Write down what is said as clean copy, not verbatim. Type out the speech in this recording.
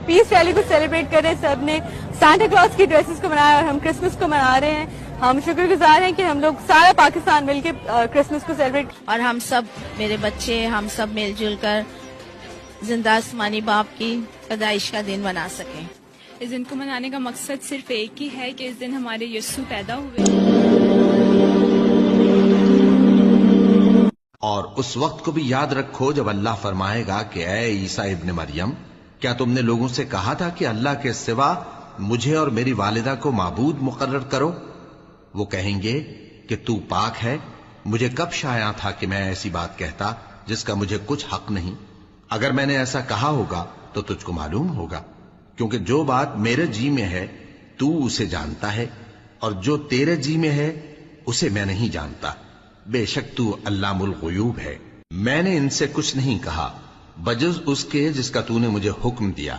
Piece rally को celebrate कर रहे हैं। सब ने सांता क्लॉज की ड्रेसेस को मनाया और हम क्रिसमस को मना रहे हैं। हम शुक्रगुजार हैं कि हम लोग सारा पाकिस्तान मिलके क्रिसमस को सेलिब्रेट, और हम सब, मेरे बच्चे, हम सब मिलजुल कर जिंदा आसमानी बाप की पैदाइश का दिन मना सकें। इस दिन को मनाने का मकसद सिर्फ एक ही है कि इस दिन हमारे यीशु पैदा हुए। और उस वक्त को भी याद रखो जब अल्लाह फरमाएगा कि ऐ ईसा इब्न मरियम, क्या तुमने लोगों से कहा था कि अल्लाह के सिवा मुझे और मेरी वालिदा को माबूद मुकर्रर करो? वो कहेंगे कि तू पाक है, मुझे कब शाया था कि मैं ऐसी बात कहता जिसका मुझे कुछ हक नहीं। अगर मैंने ऐसा कहा होगा तो तुझको मालूम होगा, क्योंकि जो बात मेरे जी में है तू उसे जानता है, और जो तेरे जी में है उसे मैं नहीं जानता। बेशक तू अल्लामुल गुयूब है। मैंने इनसे कुछ नहीं कहा बजुज़ उसके जिसका तूने मुझे हुक्म दिया।